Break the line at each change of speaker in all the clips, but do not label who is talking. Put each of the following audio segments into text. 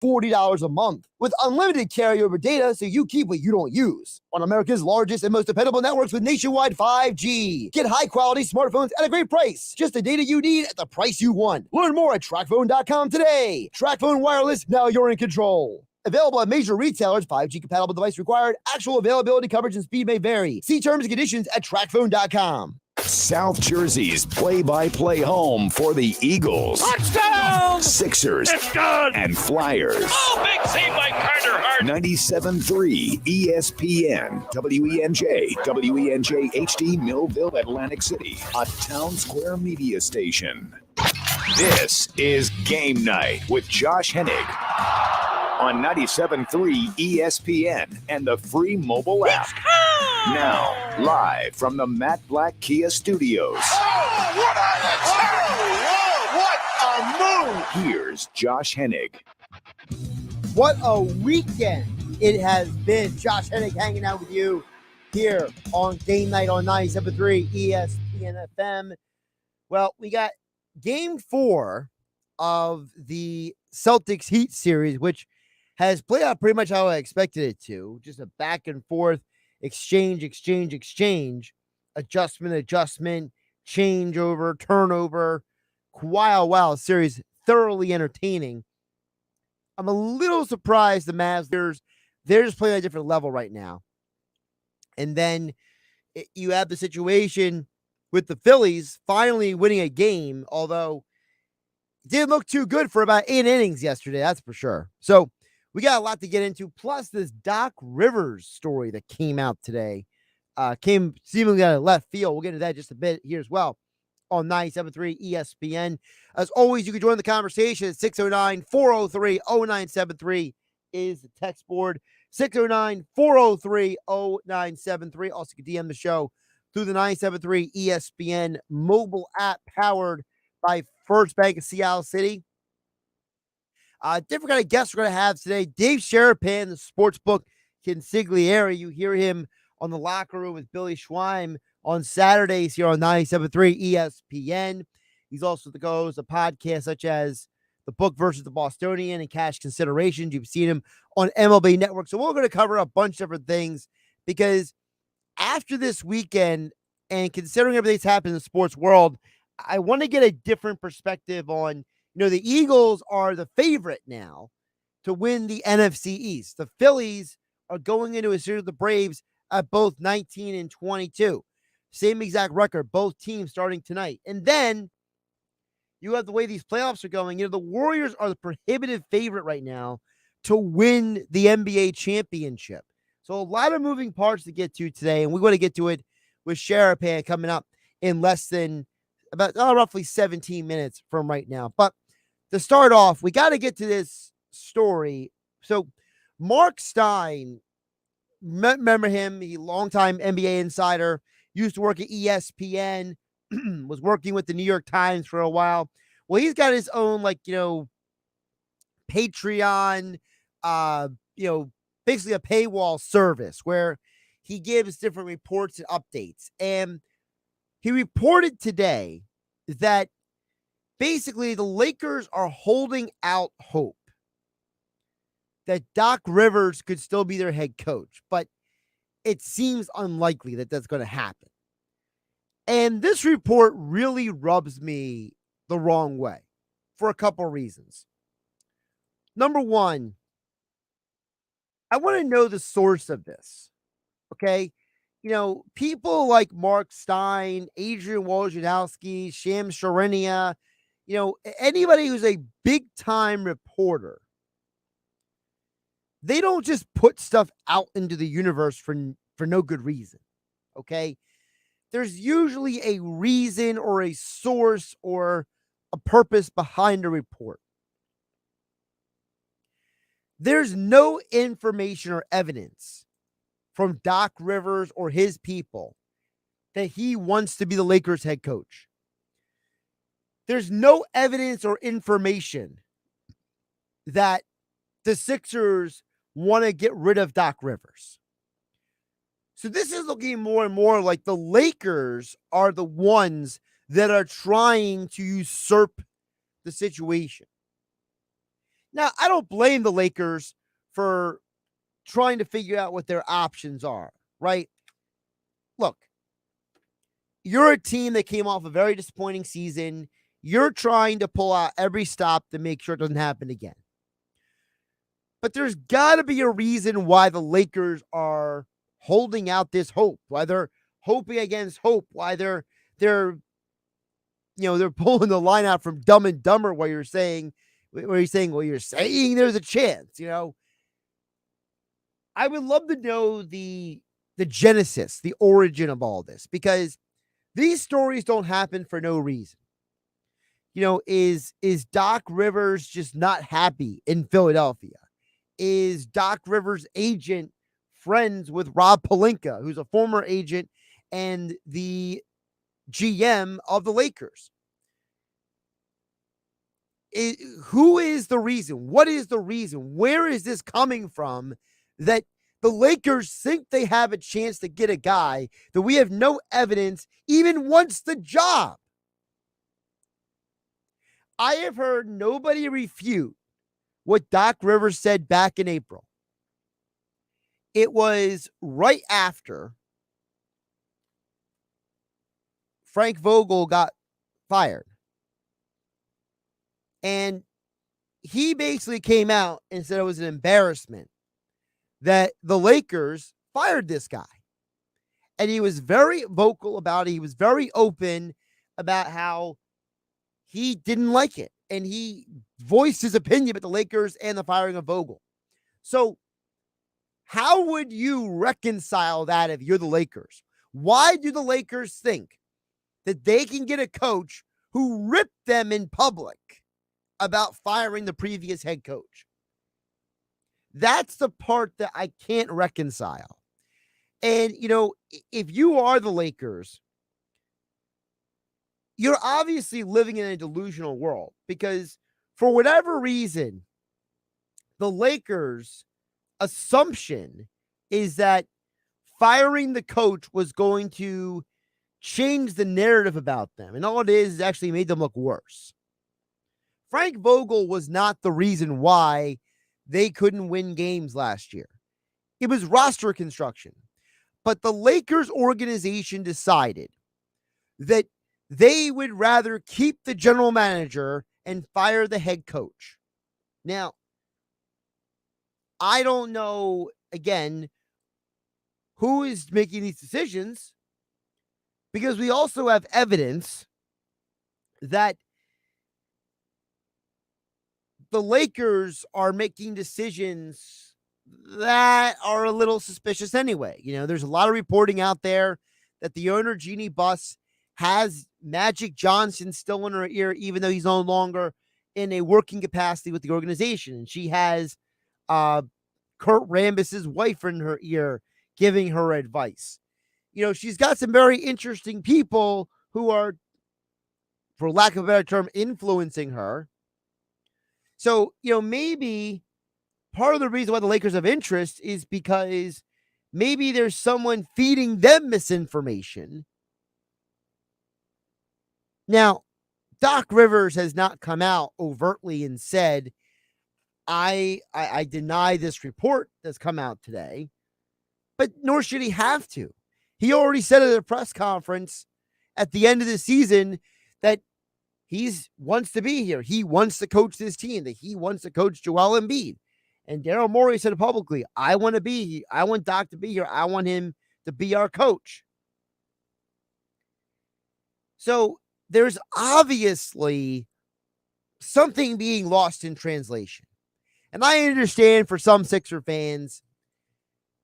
$40 a month with unlimited carryover data so you keep what you don't use. On America's largest and most dependable networks with nationwide 5G. Get high-quality smartphones at a great price. Just the data you need at the price you want. Learn more at TrackPhone.com today. TrackPhone Wireless, now you're in control. Available at major retailers, 5G compatible device required. Actual availability, coverage, and speed may vary. See terms and conditions at TrackPhone.com.
South Jersey's play-by-play home for the Eagles,
Touchdown!
Sixers,
It's good!
and Flyers.
Oh, big save by Carter Hart.
97.3 ESPN, WENJ, WENJ HD, Millville, Atlantic City, a Town Square media station. This is Game Night with Josh Hennig on 97.3 ESPN and the free mobile app. Now, live from the Matt Black Kia Studios.
What a move!
Here's Josh Hennig.
What a weekend it has been. Josh Hennig hanging out with you here on Game Night on 97.3 ESPN FM. Well, we got Game 4 of the Celtics Heat series, which has played out pretty much how I expected it to. Just a back and forth exchange, adjustment, changeover, turnover. Wow, series thoroughly entertaining. I'm a little surprised the Mavs, they're just playing at a different level right now. And then you have the situation with the Phillies finally winning a game, although it didn't look too good for about 8 innings yesterday, that's for sure. So we got a lot to get into, plus this Doc Rivers story that came out today. Came seemingly out of left field. We'll get into that just a bit here as well on 97.3 ESPN. As always, you can join the conversation at 609-403-0973 is the text board. 609-403-0973. Also, you can DM the show through the 97.3 ESPN mobile app powered by First Bank of Seattle City. Different kind of guests we're going to have today. Dave Sharapan, the Sportsbook Consiglierre. You hear him on the Locker Room with Billy Schweim on Saturdays here on 97.3 ESPN. He's also the host of podcasts such as The Book versus the Bostonian and Cash Considerations. You've seen him on MLB Network. So we're going to cover a bunch of different things because after this weekend and considering everything that's happened in the sports world, I want to get a different perspective on, the Eagles are the favorite now to win the NFC East. The Phillies are going into a series of the Braves at both 19 and 22. Same exact record, both teams starting tonight. And then you have the way these playoffs are going. The Warriors are the prohibitive favorite right now to win the NBA championship. So a lot of moving parts to get to today, and we want to get to it with Sharapan coming up in less than about roughly 17 minutes from right now. But to start off, we got to get to this story. So Mark Stein, remember him, he longtime NBA insider, used to work at ESPN, was working with the New York Times for a while. Well, he's got his own, Patreon, basically a paywall service where he gives different reports and updates. And he reported today that basically the Lakers are holding out hope that Doc Rivers could still be their head coach, but it seems unlikely that that's going to happen. And this report really rubs me the wrong way for a couple reasons. Number one, I want to know the source of this. Okay. People like Mark Stein, Adrian Wojnarowski, Shams Charania, anybody who's a big time reporter, they don't just put stuff out into the universe for no good reason. Okay. There's usually a reason or a source or a purpose behind a report. There's no information or evidence from Doc Rivers or his people that he wants to be the Lakers head coach. There's no evidence or information that the Sixers want to get rid of Doc Rivers. So this is looking more and more like the Lakers are the ones that are trying to usurp the situation. Now, I don't blame the Lakers for trying to figure out what their options are, right? Look, you're a team that came off a very disappointing season. You're trying to pull out every stop to make sure it doesn't happen again. But there's got to be a reason why the Lakers are holding out this hope, why they're hoping against hope, why they're pulling the line out from Dumb and Dumber where you're saying there's a chance, I would love to know the genesis, the origin of all this, because these stories don't happen for no reason. Is Doc Rivers just not happy in Philadelphia? Is Doc Rivers' agent friends with Rob Pelinka, who's a former agent and the GM of the Lakers? Who is the reason? What is the reason? Where is this coming from that the Lakers think they have a chance to get a guy that we have no evidence even wants the job? I have heard nobody refute what Doc Rivers said back in April. It was right after Frank Vogel got fired. And he basically came out and said it was an embarrassment that the Lakers fired this guy. And he was very vocal about it. He was very open about how he didn't like it. And he voiced his opinion about the Lakers and the firing of Vogel. So how would you reconcile that if you're the Lakers? Why do the Lakers think that they can get a coach who ripped them in public about firing the previous head coach? That's the part that I can't reconcile. And, if you are the Lakers, you're obviously living in a delusional world because for whatever reason, the Lakers' assumption is that firing the coach was going to change the narrative about them. And all it is actually made them look worse. Frank Vogel was not the reason why they couldn't win games last year. It was roster construction. But the Lakers organization decided that they would rather keep the general manager and fire the head coach. Now, I don't know, again, who is making these decisions, because we also have evidence that the Lakers are making decisions that are a little suspicious anyway. There's a lot of reporting out there that the owner, Jeannie Buss, has Magic Johnson still in her ear, even though he's no longer in a working capacity with the organization. And she has Kurt Rambis's wife in her ear giving her advice. She's got some very interesting people who are, for lack of a better term, influencing her. So, maybe part of the reason why the Lakers have interest is because maybe there's someone feeding them misinformation. Now, Doc Rivers has not come out overtly and said, I deny this report that's come out today, but nor should he have to. He already said at a press conference at the end of the season that he wants to be here. He wants to coach this team, that he wants to coach Joel Embiid. And Daryl Morey said it publicly, I want to be here. I want Doc to be here. I want him to be our coach. So there's obviously something being lost in translation. And I understand for some Sixer fans,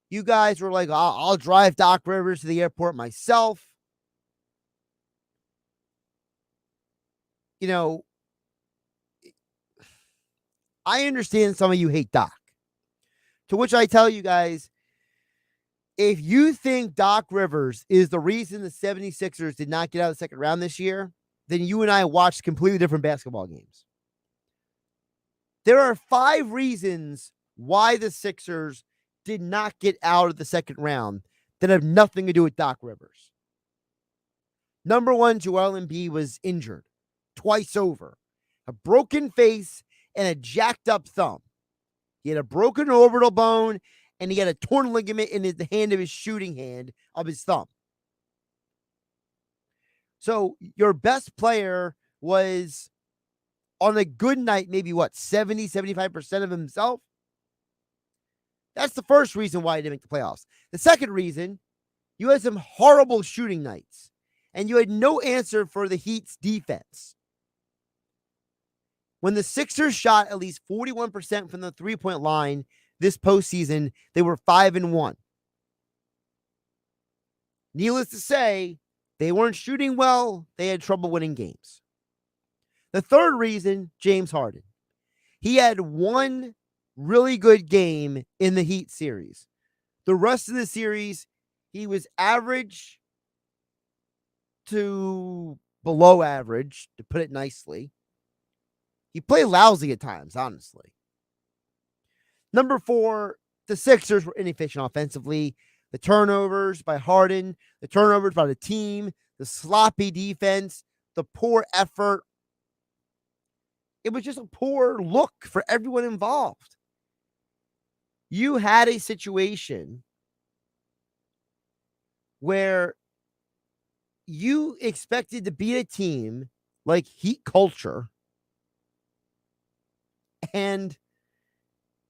you guys were like, I'll drive Doc Rivers to the airport myself. I understand some of you hate Doc. To which I tell you guys, if you think Doc Rivers is the reason the 76ers did not get out of the second round this year, then you and I watched completely different basketball games. There are 5 reasons why the Sixers did not get out of the second round that have nothing to do with Doc Rivers. Number 1, Joel Embiid was injured twice over. A broken face and a jacked up thumb. He had a broken orbital bone, and he had a torn ligament in the hand of his shooting hand of his thumb. So your best player was on a good night, maybe 70, 75% of himself. That's the first reason why he didn't make the playoffs. The second reason, you had some horrible shooting nights, and you had no answer for the Heat's defense. When the Sixers shot at least 41% from the three-point line this postseason, they were 5-1. Needless to say, they weren't shooting well. They had trouble winning games. The third reason, James Harden. He had one really good game in the Heat series. The rest of the series, he was average to below average, to put it nicely. He played lousy at times, honestly. Number 4, the Sixers were inefficient offensively. The turnovers by Harden, the turnovers by the team, the sloppy defense, the poor effort. It was just a poor look for everyone involved. You had a situation where you expected to beat a team like Heat culture, and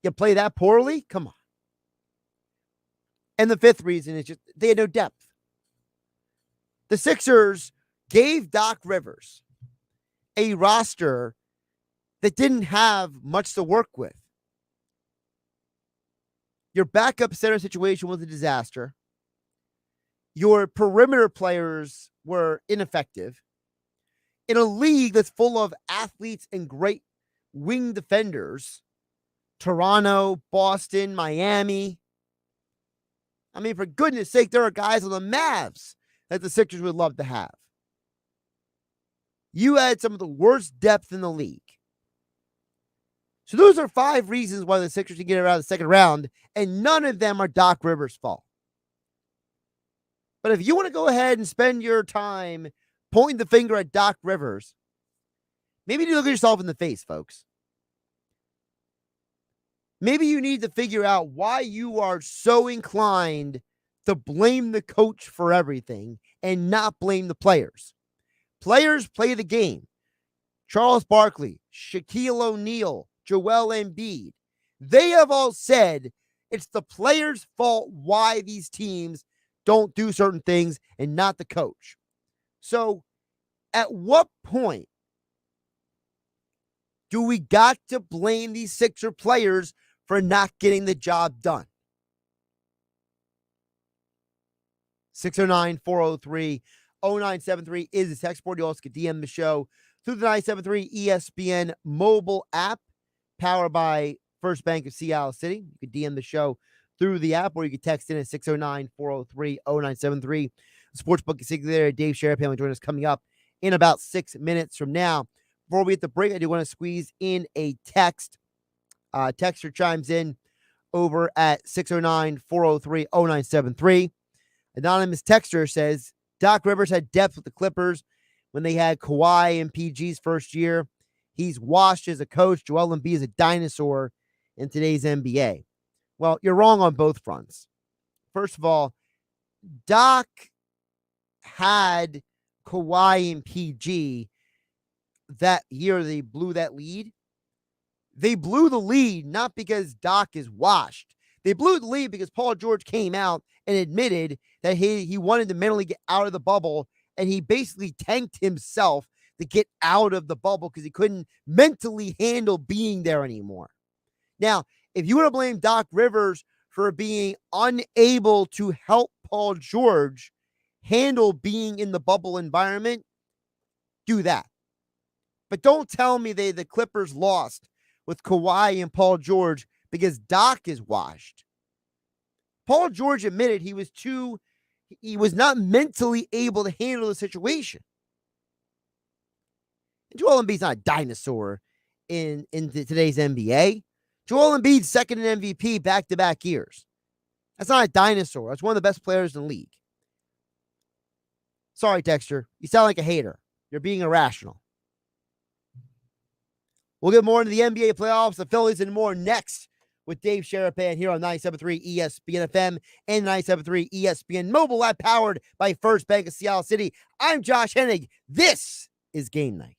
you play that poorly? Come on. And the fifth reason is just they had no depth. The Sixers gave Doc Rivers a roster that didn't have much to work with. Your backup center situation was a disaster. Your perimeter players were ineffective. In a league that's full of athletes and great wing defenders, Toronto, Boston, Miami. I mean, for goodness sake, there are guys on the Mavs that the Sixers would love to have. You had some of the worst depth in the league. So those are 5 reasons why the Sixers can get around the second round, and none of them are Doc Rivers' fault. But if you want to go ahead and spend your time pointing the finger at Doc Rivers, maybe you need to look at yourself in the face, folks. Maybe you need to figure out why you are so inclined to blame the coach for everything and not blame the players. Players play the game. Charles Barkley, Shaquille O'Neal, Joel Embiid, they have all said it's the players' fault why these teams don't do certain things and not the coach. So at what point do we got to blame these Sixer players for not getting the job done? 609-403-0973 is the text board. You also can DM the show through the 973 ESPN mobile app, powered by First Bank of Seattle City. You can DM the show through the app, or you can text in at 609-403-0973. Sportsbook Consiglierre Dave Sharapan will join us coming up in about 6 minutes from now. Before we hit the break, I do want to squeeze in a text. Texter chimes in over at 609-403-0973. Anonymous texter says, Doc Rivers had depth with the Clippers when they had Kawhi and PG's first year. He's washed as a coach. Joel Embiid is a dinosaur in today's NBA. Well, you're wrong on both fronts. First of all, Doc had Kawhi and PG that year. They blew that lead. They blew the lead not because Doc is washed. They blew the lead because Paul George came out and admitted that he wanted to mentally get out of the bubble, and he basically tanked himself to get out of the bubble because he couldn't mentally handle being there anymore. Now, if you want to blame Doc Rivers for being unable to help Paul George handle being in the bubble environment, do that. But don't tell me the Clippers lost with Kawhi and Paul George because Doc is washed. Paul George admitted he was not mentally able to handle the situation. And Joel Embiid's not a dinosaur in today's NBA. Joel Embiid's second in MVP back-to-back years. That's not a dinosaur. That's one of the best players in the league. Sorry, Dexter. You sound like a hater. You're being irrational. We'll get more into the NBA playoffs, the Phillies, and more next with Dave Sharapan here on 97.3 ESPN FM and 97.3 ESPN mobile app powered by First Bank of Seattle City. I'm Josh Hennig. This is Game Night.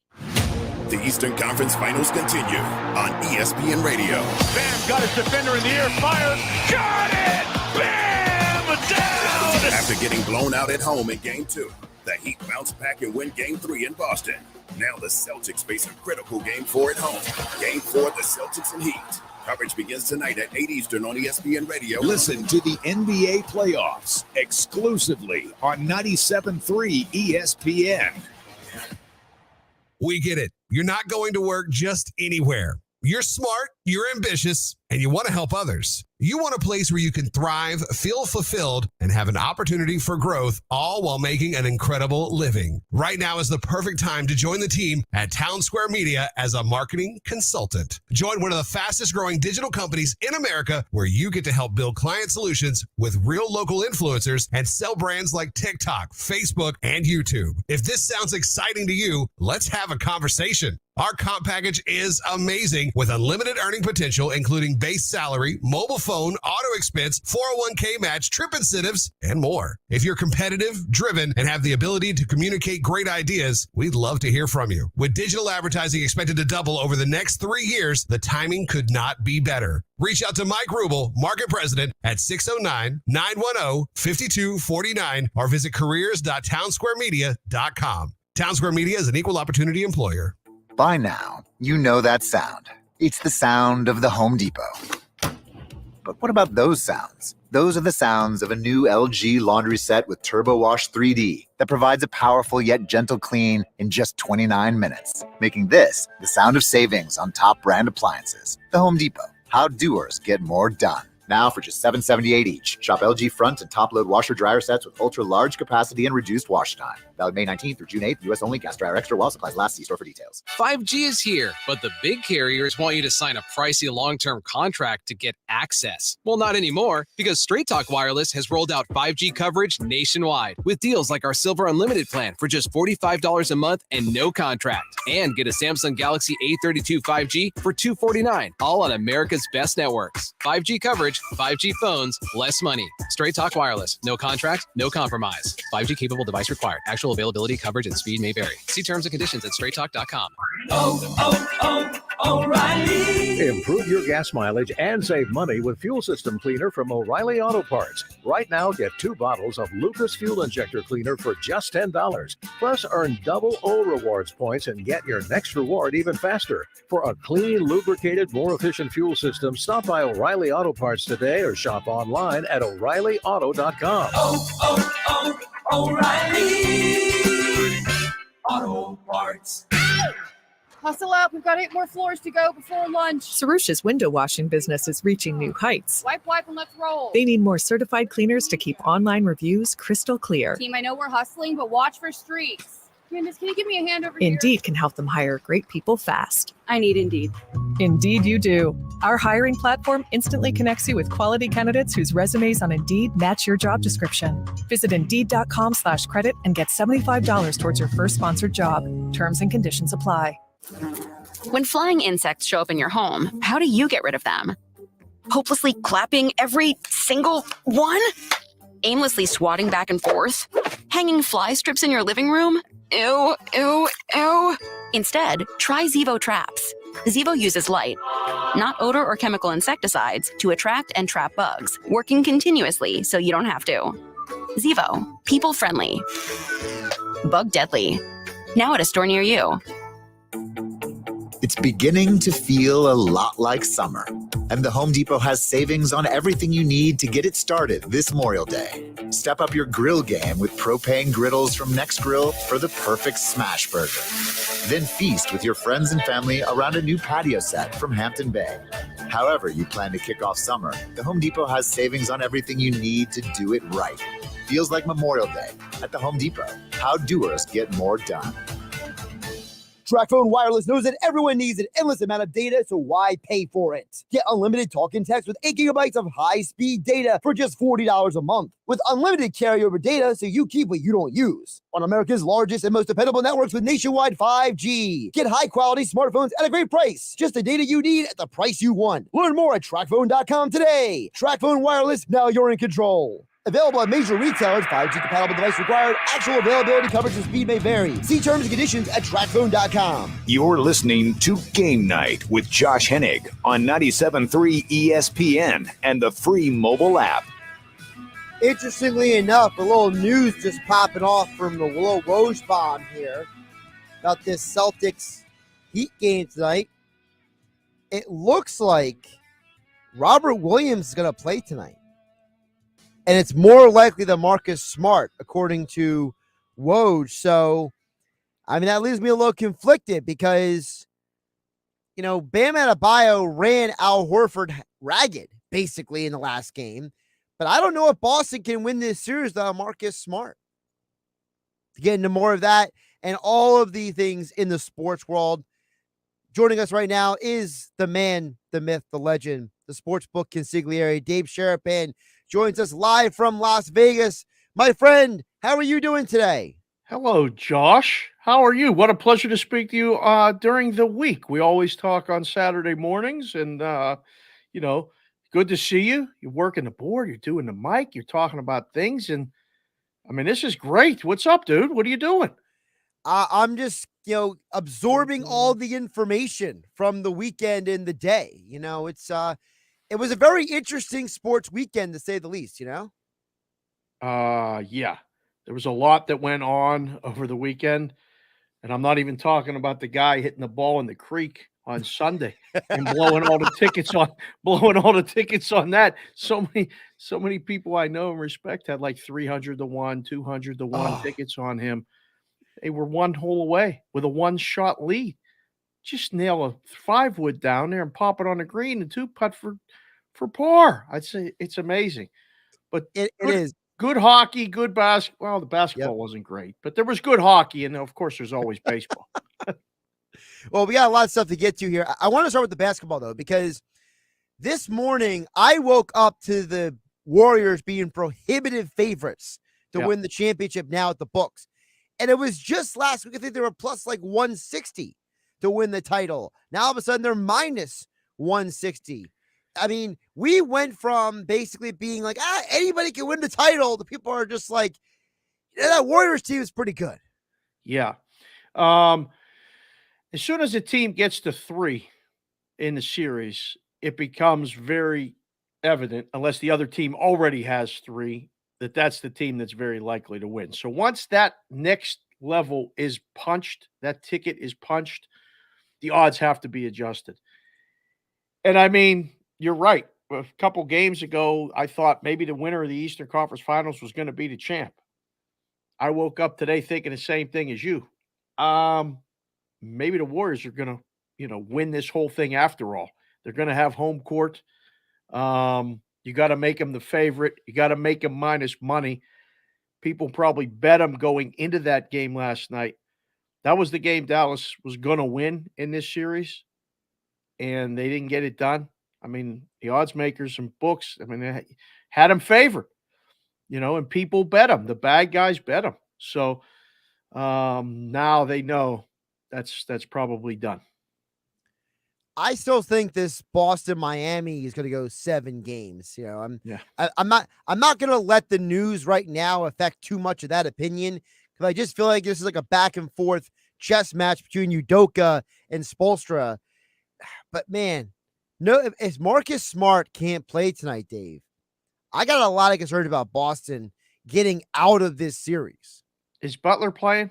The Eastern Conference Finals continue on ESPN Radio.
Bam, got his defender in the air, fired, got it! Bam, down!
After getting blown out at home in Game 2, the Heat bounced back and win Game 3 in Boston. Now the Celtics face a critical Game 4 at home. Game 4, the Celtics and Heat. Coverage begins tonight at 8 Eastern on ESPN Radio.
Listen to the NBA playoffs exclusively on 97.3 ESPN.
We get it. You're not going to work just anywhere. You're smart, you're ambitious, and you want to help others. You want a place where you can thrive, feel fulfilled, and have an opportunity for growth, all while making an incredible living. Right now is the perfect time to join the team at Town Square Media as a marketing consultant. Join one of the fastest growing digital companies in America where you get to help build client solutions with real local influencers and sell brands like TikTok, Facebook, and YouTube. If this sounds exciting to you, let's have a conversation. Our comp package is amazing with unlimited earning potential, including base salary, mobile phone, auto expense, 401k match, trip incentives, and more. If you're competitive, driven, and have the ability to communicate great ideas, we'd love to hear from you. With digital advertising expected to double over the next 3 years, the timing could not be better. Reach out to Mike Rubel, Market President, at 609-910-5249 or visit careers.townsquaremedia.com. Town Square Media is an equal opportunity employer.
By now, you know that sound. It's the sound of the Home Depot. But what about those sounds? Those are the sounds of a new LG laundry set with Turbo Wash 3D that provides a powerful yet gentle clean in just 29 minutes, making this the sound of savings on top brand appliances. The Home Depot. How doers get more done. Now for just $7.78 each. Shop LG front and top load washer dryer sets with ultra large capacity and reduced wash time. Valid May 19th through June 8th. U.S. only. Gas dryer extra while supplies last. See store for details.
5G is here, but the big carriers want you to sign a pricey long-term contract to get access. Well, not anymore, because Straight Talk Wireless has rolled out 5G coverage nationwide with deals like our Silver Unlimited plan for just $45 a month and no contract. And get a Samsung Galaxy A32 5G for $249, all on America's best networks. 5G coverage, 5G phones, less money. Straight Talk Wireless. No contract, no compromise. 5G capable device required. Actual availability, coverage, and speed may vary. See terms and conditions at straighttalk.com.
O'Reilly. Improve your gas mileage and save money with fuel system cleaner from O'Reilly Auto Parts. Right now, get 2 bottles of Lucas Fuel Injector Cleaner for just $10. Plus, earn double O Rewards points and get your next reward even faster. For a clean, lubricated, more efficient fuel system, stop by O'Reilly Auto Parts today or shop online at O'ReillyAuto.com.
O'Reilly Auto Parts.
Hustle up. We've got 8 more floors to go before lunch.
Sarusha's window washing business is reaching new heights.
Wipe, and let's roll.
They need more certified cleaners to keep online reviews crystal clear.
Team, I know we're hustling, but watch for streaks. Candace, can you give me a hand over here?
Indeed can help them hire great people fast.
I need Indeed.
Indeed you do. Our hiring platform instantly connects you with quality candidates whose resumes on Indeed match your job description. Visit Indeed.com/credit and get $75 towards your first sponsored job. Terms and conditions apply.
When flying insects show up in your home, how do you get rid of them? Hopelessly clapping every single one? Aimlessly swatting back and forth? Hanging fly strips in your living room? Ew, ew, ew. Instead, try Zevo Traps. Zevo uses light, not odor or chemical insecticides, to attract and trap bugs, working continuously so you don't have to. Zevo, people friendly, bug deadly. Now at a store near you.
It's beginning to feel a lot like summer, and the Home Depot has savings on everything you need to get it started this Memorial Day. Step up your grill game with propane griddles from NextGrill for the perfect smash burger. Then feast with your friends and family around a new patio set from Hampton Bay. However you plan to kick off summer, the Home Depot has savings on everything you need to do it right. Feels like Memorial Day at the Home Depot. How doers get more done.
TracFone Wireless knows that everyone needs an endless amount of data, so why pay for it? Get unlimited talk and text with 8 gigabytes of high-speed data for just $40 a month. With unlimited carryover data, so you keep what you don't use. On America's largest and most dependable networks with nationwide 5G. Get high-quality smartphones at a great price. Just the data you need at the price you want. Learn more at TracFone.com today. TracFone Wireless, now you're in control. Available at major retailers, 5G compatible device required. Actual availability, coverage, and speed may vary. See terms and conditions at TracFone.com.
You're listening to Game Night with Josh Hennig on 97.3 ESPN and the free mobile app.
Interestingly enough, a little news just popping off from the little Woj bomb here about this Celtics Heat game tonight. It looks like Robert Williams is going to play tonight. And it's more likely than Marcus Smart, according to Woj. So, I mean, that leaves me a little conflicted because, you know, Bam Adebayo ran Al Horford ragged, basically, in the last game. But I don't know if Boston can win this series without Marcus Smart. To get into more of that and all of the things in the sports world, joining us right now is the man, the myth, the legend, the Sportsbook Consiglierre Dave Sharapan. Joins us live from Las Vegas. My friend, how are you doing today?
Hello, Josh. How are you? What a pleasure to speak to you during the week. We always talk on Saturday mornings, and, you know, good to see you. You're working the board. You're doing the mic. You're talking about things. And, I mean, this is great. What's up, dude? What are you doing?
I'm just, absorbing all the information from the weekend and the day. You know, it was a very interesting sports weekend, to say the least, you know?
Yeah. There was a lot that went on over the weekend, and I'm not even talking about the guy hitting the ball in the creek on Sunday and blowing all the tickets on that. So many people I know and respect had like 300 to 1, 200 to 1 tickets on him. They were one hole away with a one-shot lead. Just nail a 5-wood down there and pop it on the green and 2-putt for par. I'd say it's amazing. But
it is
good hockey, good basketball. Well, the basketball wasn't great, but there was good hockey, and of course, there's always baseball.
Well, we got a lot of stuff to get to here. I want to start with the basketball, though, because this morning I woke up to the Warriors being prohibitive favorites to win the championship now at the books. And it was just last week, I think they were plus like 160 to win the title. Now, all of a sudden, they're minus 160. I mean, we went from basically being like, anybody can win the title. The people are just like, that Warriors team is pretty good.
Yeah. As soon as a team gets to 3 in the series, it becomes very evident, unless the other team already has 3, that that's the team that's very likely to win. So once that next level is punched, that ticket is punched, the odds have to be adjusted. And I mean, you're right. A couple games ago, I thought maybe the winner of the Eastern Conference Finals was going to be the champ. I woke up today thinking the same thing as you. Maybe the Warriors are going to, win this whole thing after all. They're going to have home court. You got to make them the favorite. You got to make them minus money. People probably bet them going into that game last night. That was the game Dallas was going to win in this series, and they didn't get it done. I mean, the odds makers and books, they had them favored, and people bet them. The bad guys bet them. So now they know that's probably done.
I still think this Boston-Miami is going to go 7 games. I'm not going to let the news right now affect too much of that opinion, because I just feel like this is like a back and forth chess match between Udoka and Spoelstra. But man, no, if Marcus Smart can't play tonight, Dave, I got a lot of concern about Boston getting out of this series.
Is Butler playing?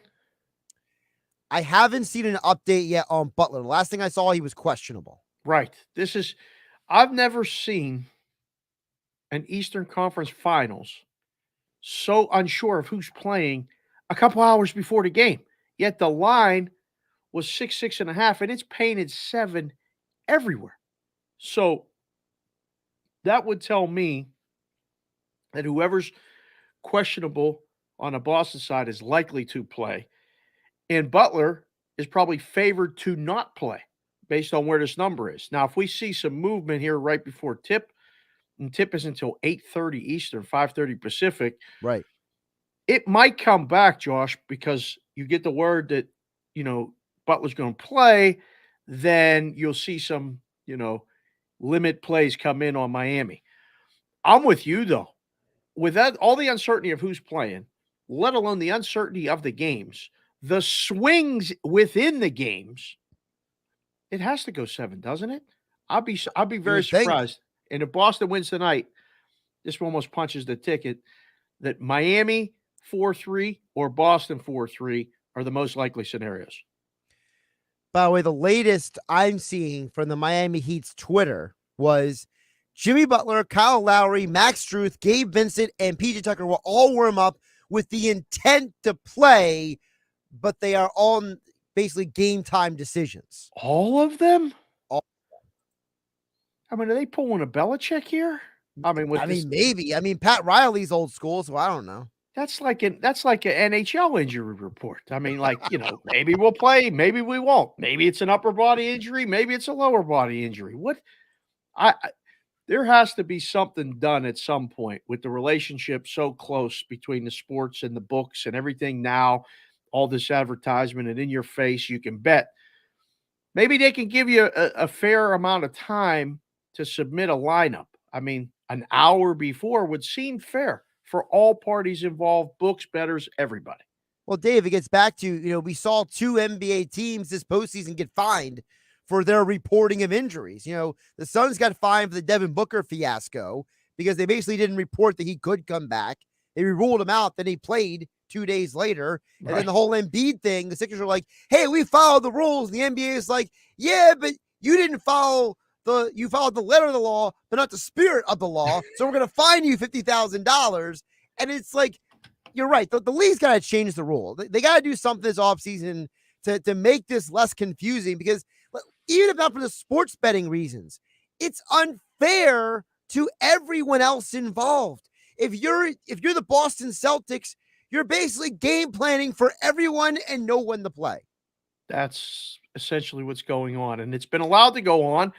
I haven't seen an update yet on Butler. The last thing I saw, he was questionable.
Right. I've never seen an Eastern Conference Finals so unsure of who's playing a couple hours before the game. Yet the line was 6.5, and it's painted 7 everywhere. So that would tell me that whoever's questionable on the Boston side is likely to play. And Butler is probably favored to not play based on where this number is. Now, if we see some movement here right before tip, and tip is until 8:30 Eastern, 5:30 Pacific,
Right.
it might come back, Josh, because you get the word that, Butler's going to play, then you'll see some, limit plays come in on Miami. I'm with you, though. With that, all the uncertainty of who's playing, let alone the uncertainty of the games, the swings within the games, it has to go 7, doesn't it? I'll be very surprised. And if Boston wins tonight, this almost punches the ticket that Miami 4-3 or Boston 4-3 are the most likely scenarios.
By the way, the latest I'm seeing from the Miami Heat's Twitter was Jimmy Butler, Kyle Lowry, Max Struth, Gabe Vincent, and PJ Tucker will all warm up with the intent to play, but they are all basically game time decisions.
All of them?
All.
I mean, are they pulling a Belichick here?
Maybe. Pat Riley's old school, so I don't know.
That's like an NHL injury report. I mean, maybe we'll play, maybe we won't. Maybe it's an upper body injury, maybe it's a lower body injury. There has to be something done at some point with the relationship so close between the sports and the books and everything now, all this advertisement and in your face, you can bet. Maybe they can give you a fair amount of time to submit a lineup. I mean, an hour before would seem fair for all parties involved, books, bettors, everybody.
Well, Dave, it gets back to, we saw 2 NBA teams this postseason get fined for their reporting of injuries. The Suns got fined for the Devin Booker fiasco because they basically didn't report that he could come back. They ruled him out. Then he played 2 days later. And then the whole Embiid thing, the Sixers are like, hey, we followed the rules. And the NBA is like, yeah, but you didn't follow you followed the letter of the law, but not the spirit of the law. So we're going to fine you $50,000. And it's like, you're right. The league's got to change the rule. They got to do something this offseason to make this less confusing, because even if not for the sports betting reasons, it's unfair to everyone else involved. If you're the Boston Celtics, you're basically game planning for everyone and no one to play.
That's essentially what's going on. And it's been allowed to go on.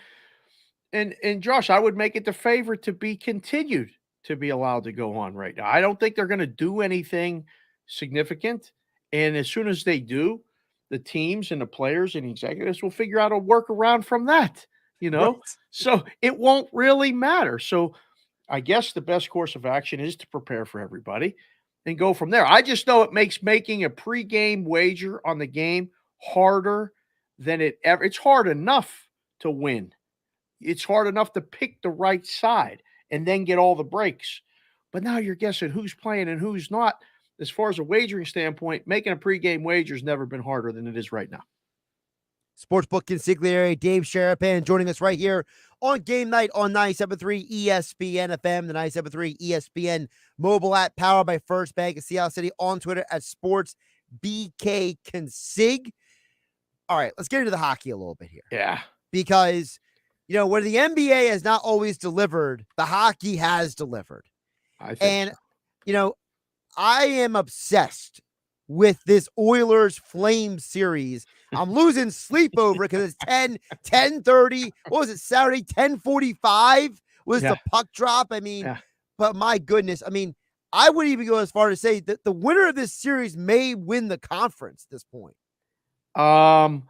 And Josh, I would make it the favorite to be continued to be allowed to go on right now. I don't think they're going to do anything significant. And as soon as they do, the teams and the players and the executives will figure out a workaround from that,
Right.
So it won't really matter. So I guess the best course of action is to prepare for everybody and go from there. I just know it makes making a pregame wager on the game harder than it's hard enough to win. It's hard enough to pick the right side and then get all the breaks. But now you're guessing who's playing and who's not. As far as a wagering standpoint, making a pregame wager has never been harder than it is right now.
Sportsbook Consiglierre Dave Sharapan joining us right here on Game Night on 97.3 ESPN FM, the 97.3 ESPN mobile app, powered by First Bank of Seattle City, on Twitter at SportsBKConsig. All right, let's get into the hockey a little bit here.
Yeah.
Because, where the NBA has not always delivered, the hockey has delivered.
I think so.
I am obsessed with this Oilers Flames series. I'm losing sleep over it because it's 10:30. What was it, Saturday? 10:45 was the puck drop. But my goodness. I would even go as far to say that the winner of this series may win the conference at this point.
I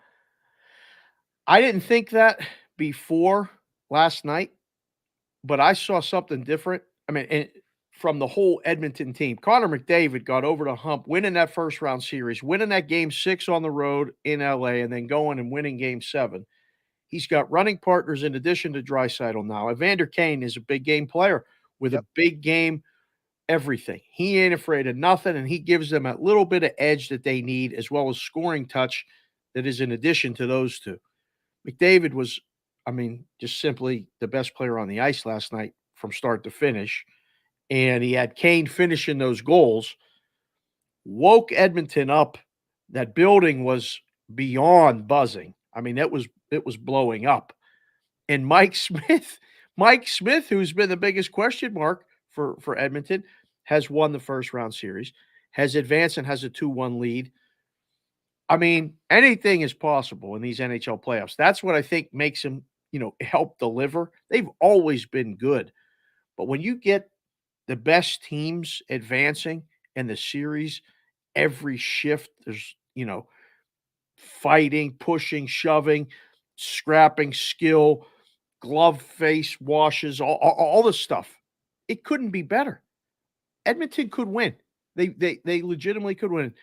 didn't think that before last night, but I saw something different. From the whole Edmonton team. Connor McDavid got over the hump, winning that first round series, winning that game 6 on the road in LA, and then going and winning game 7. He's got running partners in addition to Draisaitl now. Evander Kane is a big game player with a big game everything. He ain't afraid of nothing, and he gives them a little bit of edge that they need, as well as scoring touch that is in addition to those two. McDavid was, just simply the best player on the ice last night from start to finish. And he had Kane finishing those goals, woke Edmonton up. That building was beyond buzzing. It was blowing up. And Mike Smith, who's been the biggest question mark for Edmonton, has won the first round series, has advanced and has a 2-1 lead. I mean, anything is possible in these NHL playoffs. That's what I think makes them, help deliver. They've always been good. But when you get the best teams advancing in the series, every shift, there's, fighting, pushing, shoving, scrapping, skill, glove face washes, all this stuff. It couldn't be better. Edmonton could win. They legitimately could win.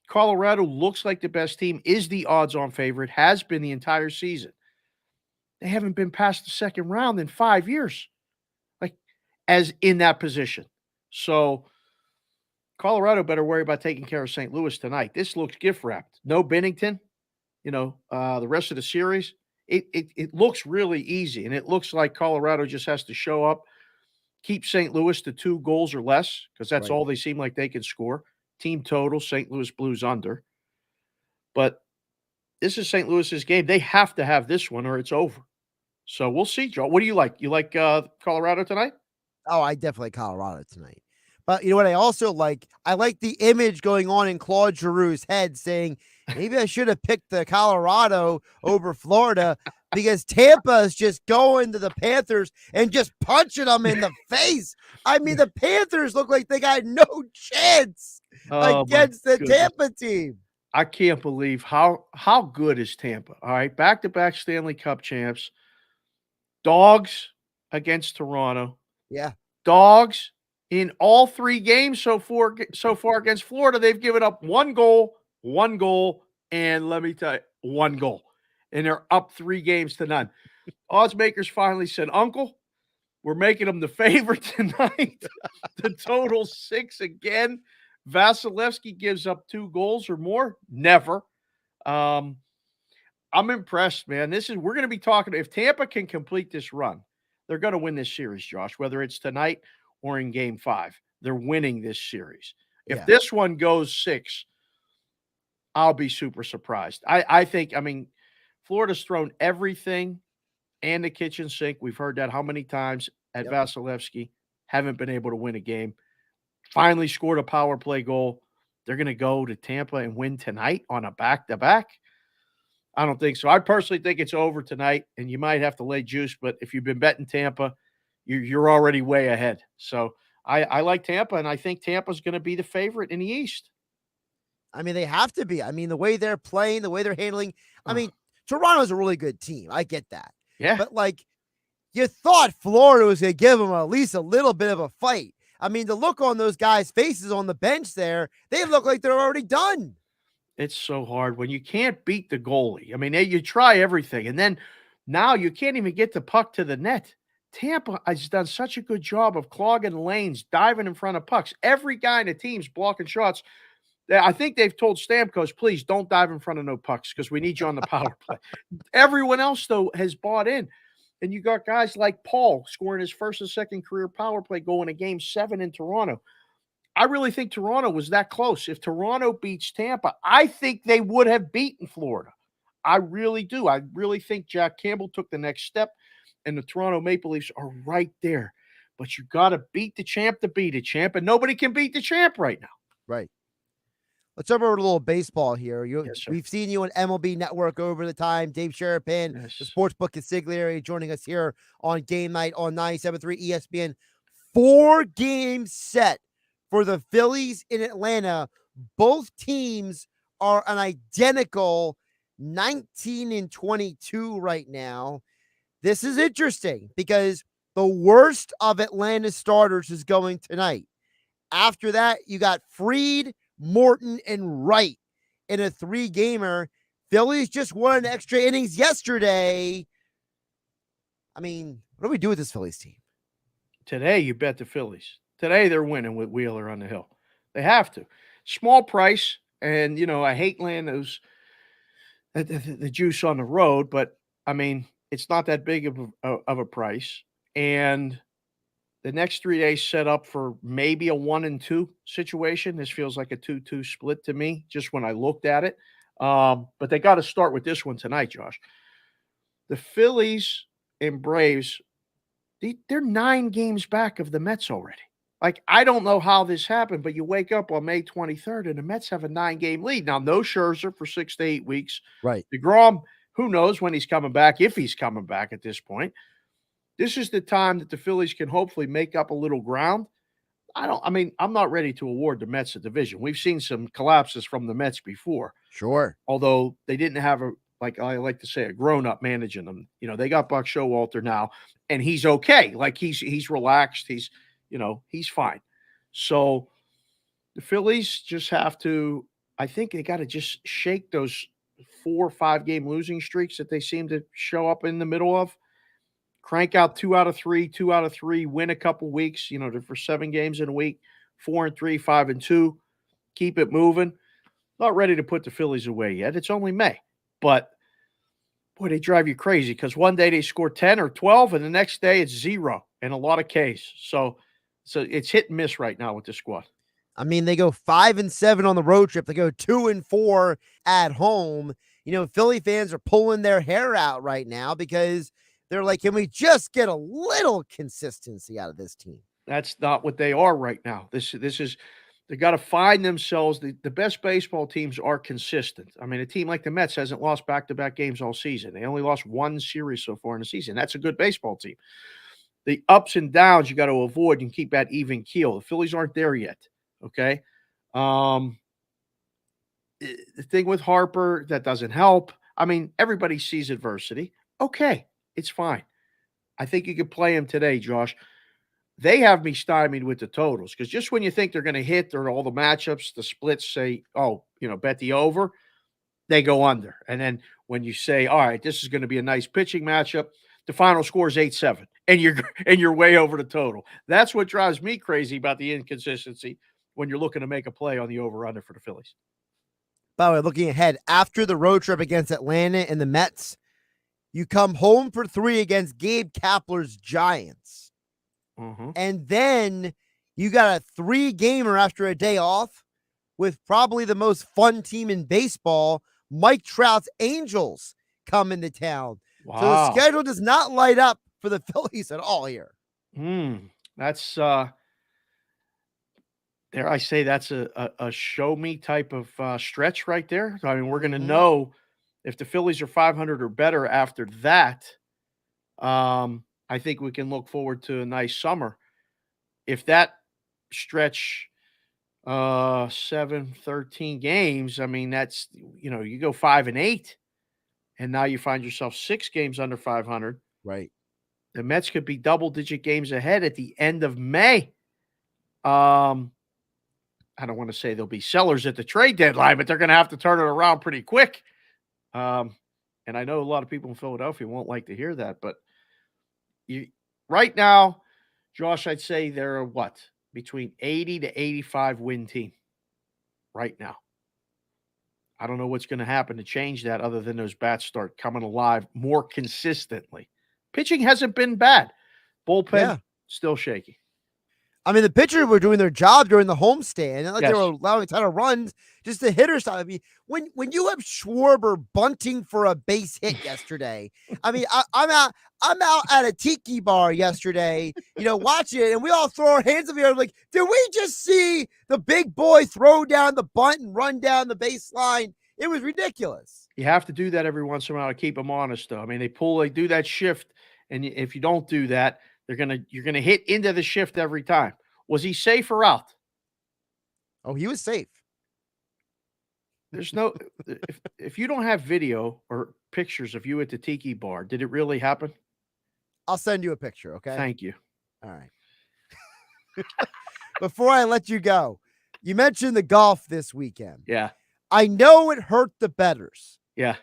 Colorado looks like the best team, is the odds-on favorite, has been the entire season. They haven't been past the second round in 5 years, like, as in that position. So Colorado better worry about taking care of St. Louis tonight. This looks gift-wrapped. No Binnington, the rest of the series. It looks really easy, and it looks like Colorado just has to show up, keep St. Louis to 2 goals or less, because that's all they seem like they can score. Team total, St. Louis Blues under. But this is St. Louis's game. They have to have this one or it's over. So we'll see, Joe. What do you like? You like Colorado tonight?
Oh, I definitely like Colorado tonight. But you know what I also like? I like the image going on in Claude Giroux's head saying, maybe I should have picked the Colorado over Florida because Tampa is just going to the Panthers and just punching them in the face. I mean, the Panthers look like they got no chance against the Tampa team.
I can't believe how good is Tampa. All right, back-to-back Stanley Cup champs. Dogs against Toronto.
Yeah.
Dogs in all 3 games so far against Florida. They've given up 1 goal, and let me tell you, 1 goal. And they're up 3 games to none. Odds makers finally said, Uncle, we're making them the favorite tonight. The total 6 again. Vasilevsky gives up 2 goals or more. Never. I'm impressed, man. We're going to be talking. If Tampa can complete this run, they're going to win this series, Josh, whether it's tonight or in game 5. They're winning this series. If this one goes 6, I'll be super surprised. I think, Florida's thrown everything and the kitchen sink. We've heard that how many times at Vasilevsky. Haven't been able to win a game. Finally scored a power play goal. They're going to go to Tampa and win tonight on a back-to-back? I don't think so. I personally think it's over tonight, and you might have to lay juice, but if you've been betting Tampa, you're already way ahead. So I like Tampa, and I think Tampa's going to be the favorite in the East.
I mean, they have to be. I mean, the way they're playing, the way they're handling. I mean, Toronto's a really good team. I get that.
Yeah.
But, you thought Florida was going to give them at least a little bit of a fight. I mean, the look on those guys' faces on the bench there, they look like they're already done.
It's so hard when you can't beat the goalie. I mean, you try everything, and then now you can't even get the puck to the net. Tampa has done such a good job of clogging lanes, diving in front of pucks. Every guy in the team's blocking shots. I think they've told Stamkos, please don't dive in front of no pucks because we need you on the power play. Everyone else, though, has bought in. And you got guys like Paul scoring his first and second career power play goal in a game 7 in Toronto. I really think Toronto was that close. If Toronto beats Tampa, I think they would have beaten Florida. I really do. I really think Jack Campbell took the next step, and the Toronto Maple Leafs are right there. But you got to beat the champ to beat a champ, and nobody can beat the champ right now.
Right. Let's jump over to a little baseball here.
Yes,
we've seen you on MLB Network over the time. Dave Sharapan, the Sportsbook Consiglierre, joining us here on Game Night on 97.3 ESPN. 4-game set for the Phillies in Atlanta. Both teams are an identical 19-22 right now. This is interesting because the worst of Atlanta's starters is going tonight. After that, you got Fried, Morton, and Wright in a 3-gamer. Phillies just won extra innings yesterday. I mean, what do we do with this Phillies team?
Today, you bet the Phillies. Today, they're winning with Wheeler on the hill. They have to. Small price, and, I hate laying those the juice on the road, but, I mean, it's not that big of a price. And the next 3 days set up for maybe a 1-2 situation. This feels like a 2-2 split to me, just when I looked at it. But they got to start with this one tonight, Josh. The Phillies and Braves, they're 9 games back of the Mets already. Like, I don't know how this happened, but you wake up on May 23rd and the Mets have a 9-game lead. Now, no Scherzer for 6 to 8 weeks.
Right.
DeGrom, who knows when he's coming back, if he's coming back at this point. This is the time that the Phillies can hopefully make up a little ground. I'm not ready to award the Mets a division. We've seen some collapses from the Mets before.
Sure.
Although they didn't have like I like to say, a grown-up managing them. They got Buck Showalter now, and he's okay. Like he's relaxed. He's fine. So the Phillies just have to, I think they got to just shake those 4 or 5 game losing streaks that they seem to show up in the middle of. Crank out 2 out of 3, win a couple weeks, for 7 games in a week, 4-3, 5-2, keep it moving. Not ready to put the Phillies away yet. It's only May, but boy, they drive you crazy because one day they score 10 or 12 and the next day it's 0 and a lot of Ks. So it's hit and miss right now with the squad.
I mean, they go 5-7 on the road trip. They go 2-4 at home. Philly fans are pulling their hair out right now because they're like, can we just get a little consistency out of this team?
That's not what they are right now. This is they got to find themselves. The best baseball teams are consistent. I mean, a team like the Mets hasn't lost back-to-back games all season. They only lost 1 series so far in the season. That's a good baseball team. The ups and downs you got to avoid and keep that even keel. The Phillies aren't there yet. Okay. The thing with Harper, that doesn't help. I mean, everybody sees adversity. Okay. It's fine. I think you could play him today, Josh. They have me stymied with the totals because just when you think they're going to hit or all the matchups, the splits say, bet the over, they go under. And then when you say, all right, this is going to be a nice pitching matchup, the final score is 8-7 and you're way over the total. That's what drives me crazy about the inconsistency when you're looking to make a play on the over-under for the Phillies.
By the way, looking ahead, after the road trip against Atlanta and the Mets, you come home for 3 against Gabe Kapler's Giants.
Mm-hmm.
And then you got a 3-gamer after a day off with probably the most fun team in baseball, Mike Trout's Angels, come into town.
Wow.
So the schedule does not light up for the Phillies at all here.
That's dare I say that's a show me type of stretch right there. I mean, we're going to know if the Phillies are 500 or better after that. I think we can look forward to a nice summer. If that stretch 13 games, I mean, that's, you go 5-8 and now you find yourself 6 games under 500.
Right.
The Mets could be double-digit games ahead at the end of May. I don't want to say they'll be sellers at the trade deadline, but they're going to have to turn it around pretty quick. And I know a lot of people in Philadelphia won't like to hear that, but right now, Josh, I'd say they're between 80 to 85 win team right now. I don't know what's going to happen to change that other than those bats start coming alive more consistently. Pitching hasn't been bad. Bullpen, still shaky.
I mean, the pitchers were doing their job during the homestand. They were allowing a ton of runs. Just the hitters. I mean, when you have Schwarber bunting for a base hit yesterday, I mean, I'm out at a tiki bar yesterday, watching it, and we all throw our hands up here like, did we just see the big boy throw down the bunt and run down the baseline? It was ridiculous.
You have to do that every once in a while to keep them honest, though. I mean, they do that shift, and if you don't do that, you're gonna hit into the shift every time. Was he safe or out?
Oh, he was safe.
There's no if you don't have video or pictures of you at the tiki bar, did it really happen?
I'll send you a picture, okay?
Thank you.
All right. Before I let you go, you mentioned the golf this weekend.
Yeah.
I know it hurt the bettors.
Yeah.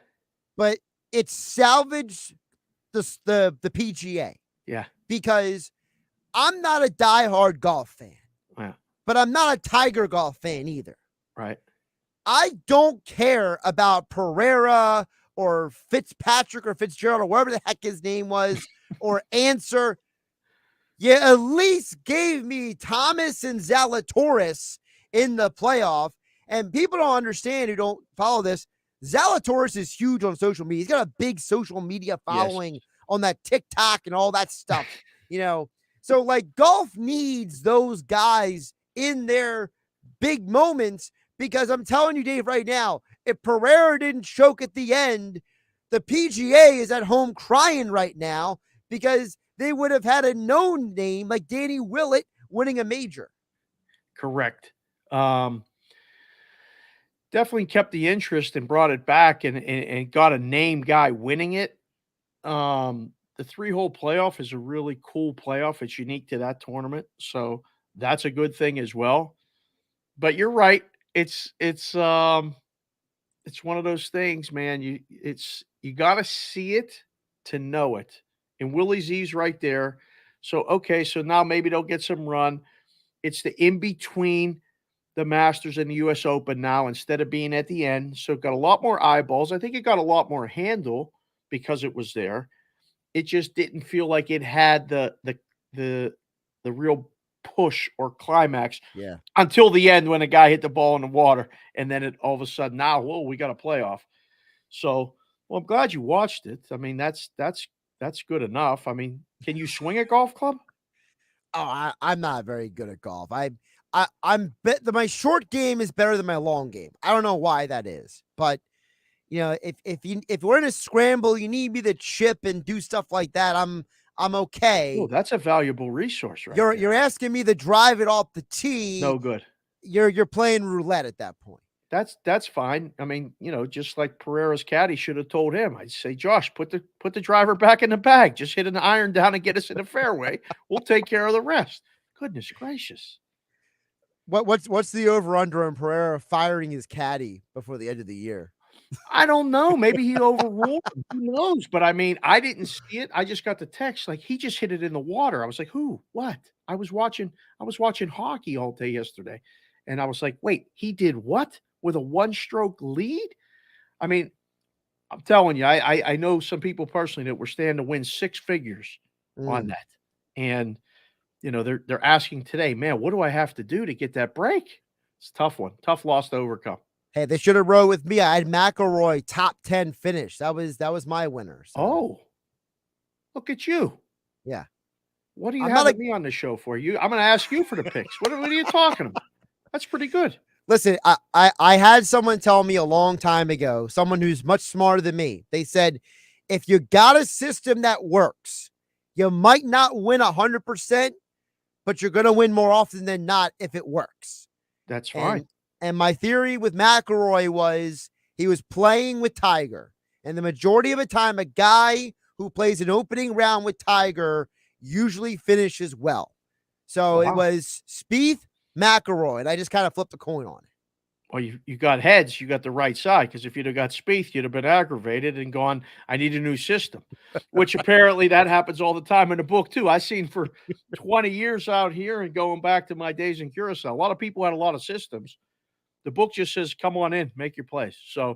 But it salvaged the PGA.
Yeah.
Because I'm not a diehard golf fan.
Yeah.
But I'm not a Tiger golf fan either.
Right.
I don't care about Pereira or Fitzpatrick or Fitzgerald or whatever the heck his name was or Answer. You at least gave me Thomas and Zalatoris in the playoff. And people don't understand who don't follow this. Zalatoris is huge on social media. He's got a big social media following on that TikTok and all that stuff, So So like golf needs those guys in their big moments, because I'm telling you, Dave, right now, if Pereira didn't choke at the end, the PGA is at home crying right now because they would have had a known name like Danny Willett winning a major.
Correct. Definitely kept the interest and brought it back and got a name guy winning it. The 3-hole playoff is a really cool playoff. It's unique to that tournament. So that's a good thing as well. But you're right. It's one of those things, man. You got to see it to know it. And Willie Z's right there. So, okay, so now maybe they'll get some run. It's the in-between the Masters and the U.S. Open now instead of being at the end. So it got a lot more eyeballs. I think it got a lot more handle because it was there. It just didn't feel like it had the real push or climax until the end when a guy hit the ball in the water. And then it all of a sudden, now, whoa, we got a playoff. So, well, I'm glad you watched it. I mean, that's good enough. I mean, can you swing a golf club?
Oh, I'm not very good at golf. My short game is better than my long game. I don't know why that is, but you know, if we're in a scramble, you need me to chip and do stuff like that. I'm okay.
Oh, that's a valuable resource, right?
You're asking me to drive it off the tee.
No good.
You're playing roulette at that point.
That's fine. I mean, you know, just like Pereira's caddy should have told him. I'd say, Josh, put the driver back in the bag. Just hit an iron down and get us in the fairway. We'll take care of the rest. Goodness gracious.
What's the over-under on Pereira firing his caddy before the end of the year?
I don't know. Maybe he overruled him. Who knows? But I mean, I didn't see it. I just got the text like he just hit it in the water. I was like, who? What? I was watching hockey all day yesterday. And I was like, wait, he did what? With a one-stroke lead? I mean, I'm telling you, I know some people personally that were standing to win 6 figures on that. And, you know, they're asking today, man, what do I have to do to get that break? It's a tough one. Tough loss to overcome.
Hey, they should have rode with me. I had McIlroy top 10 finish. That was my winner. So.
Oh, look at you.
Yeah.
What do you have me on the show for? I'm going to ask you for the picks. What are you talking about? That's pretty good.
Listen, I had someone tell me a long time ago, someone who's much smarter than me. They said, if you got a system that works, you might not win 100%, but you're going to win more often than not if it works.
That's fine.
And my theory with McIlroy was he was playing with Tiger. And the majority of the time, a guy who plays an opening round with Tiger usually finishes well. So It was Spieth, McIlroy, and I just kind of flipped a coin on it.
Well, you got heads. You got the right side, because if you'd have got Spieth, you'd have been aggravated and gone, I need a new system, which apparently that happens all the time in the book too. I've seen for 20 years out here and going back to my days in Curacao. A lot of people had a lot of systems. The book just says, come on in, make your plays. So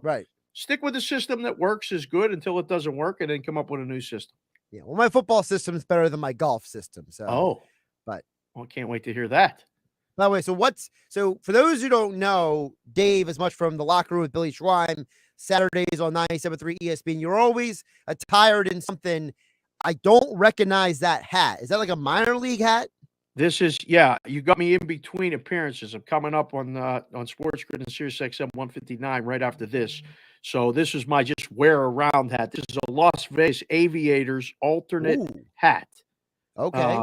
stick with the system that works is good until it doesn't work, and then come up with a new system.
Yeah, well, my football system is better than my golf system. So,
I can't wait to hear that.
By the way, so for those who don't know, Dave, as much from the locker room with Billy Schwein, Saturdays on 97.3 ESPN, you're always attired in something. I don't recognize that hat. Is that like a minor league hat?
This is, you got me in between appearances. I'm coming up on Sports Grid and Sirius XM 159 right after this. So this is my just wear around hat. This is a Las Vegas Aviators alternate hat.
Okay.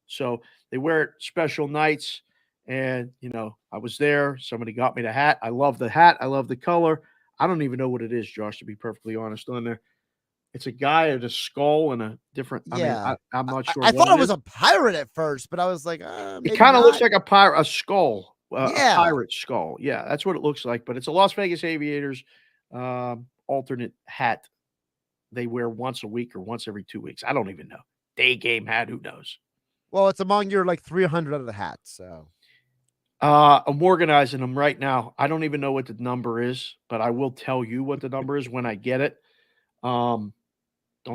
So they wear it special nights. And, you know, I was there. Somebody got me the hat. I love the hat. I love the color. I don't even know what it is, Josh, to be perfectly honest on there. It's a guy with a skull and a different.
Yeah.
I mean, I'm not sure.
I thought it was a pirate at first, but I was like,
it kind of looks like a skull, a pirate skull. Yeah, that's what it looks like. But it's a Las Vegas Aviators alternate hat. They wear once a week or once every 2 weeks. I don't even know. Day game hat. Who knows?
Well, it's among your like 300 other hats. So.
I'm organizing them right now. I don't even know what the number is, but I will tell you what the number is when I get it. Don't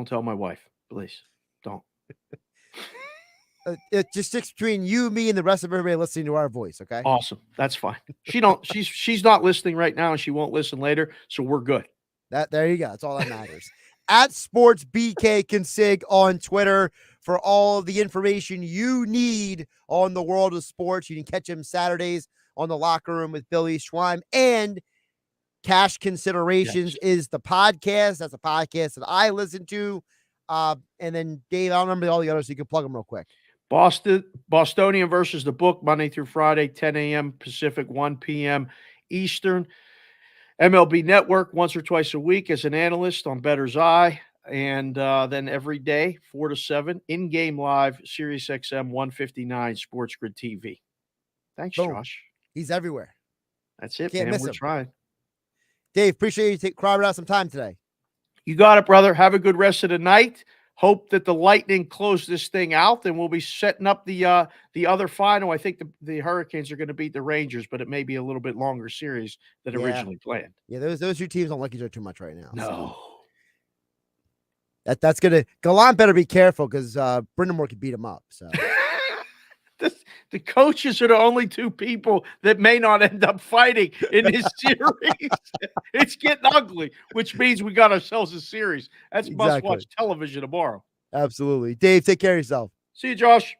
tell my wife, please. Don't.
It just sticks between you, me, and the rest of everybody listening to our voice. Okay.
Awesome. That's fine. She's not listening right now, and she won't listen later. So we're good.
There you go. That's all that matters. At Sports BK Consig on Twitter for all the information you need on the world of sports. You can catch him Saturdays on the Locker Room with Billy Schweim, and Cash Considerations is the podcast. That's a podcast that I listen to. And then Dave, I don't remember all the others, so you can plug them real quick.
Bostonian versus the Book, Monday through Friday, 10 a.m. Pacific, 1 p.m. Eastern. MLB Network once or twice a week as an analyst on Bettor's Eye. And then every day, 4 to 7, in-game live, Sirius XM 159, Sports Grid TV. Thanks,
Boom.
Josh.
He's everywhere.
That's it,
Can't
man.
miss
We're
him.
trying.
Dave, appreciate you carving out some time today.
You got it, brother. Have a good rest of the night. Hope that the Lightning close this thing out, and we'll be setting up the other final. I think the Hurricanes are going to beat the Rangers, but it may be a little bit longer series than originally planned.
Yeah, those two teams don't like each other too much right now.
No.
So that's going to – Gallant better be careful because Brendan Moore could beat him up. So
The coaches are the only two people that may not end up fighting in this series. It's getting ugly, which means we got ourselves a series. That's must-watch television tomorrow.
Absolutely. Dave, take care of yourself.
See you, Josh.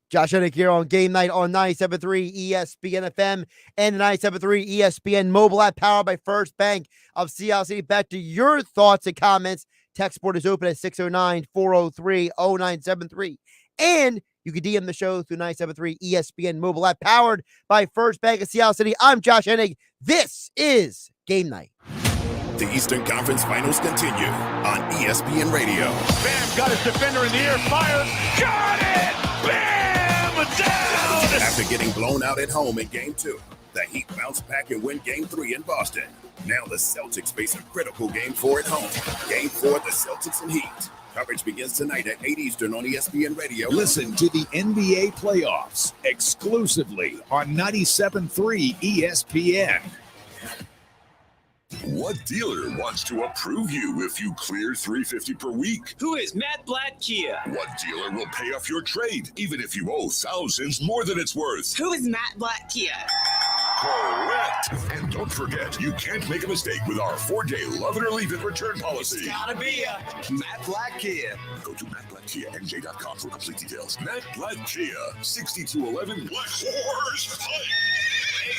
Josh Hennig here on Game Night on 97.3 ESPN FM and the 97.3 ESPN mobile app powered by First Bank of Seattle City. Back to your thoughts and comments. Text board is open at 609-403-0973. And you can DM the show through 97.3 ESPN mobile app powered by First Bank of Seattle City. I'm Josh Hennig. This is Game Night.
The Eastern Conference Finals continue on ESPN Radio.
Bam got his defender in the air, fires, got it! Bam! Down!
After getting blown out at home in Game 2, the Heat bounced back and win Game 3 in Boston. Now the Celtics face a critical Game 4 at home. Game 4, the Celtics and Heat. Coverage begins tonight at 8 Eastern on ESPN Radio.
Listen to the NBA Playoffs exclusively on 97.3 ESPN.
What dealer wants to approve you if you clear $350 per week?
Who is Matt Blatt Kia?
What dealer will pay off your trade, even if you owe thousands more than it's worth?
Who is Matt Blatt Kia?
Correct. And don't forget, you can't make a mistake with our 4-day love it or leave it return policy.
It's gotta be a Matt Blatt Kia.
Go to mattblattkianj.com for complete details. Matt Blatt Kia, 6211 Black Horse Pike,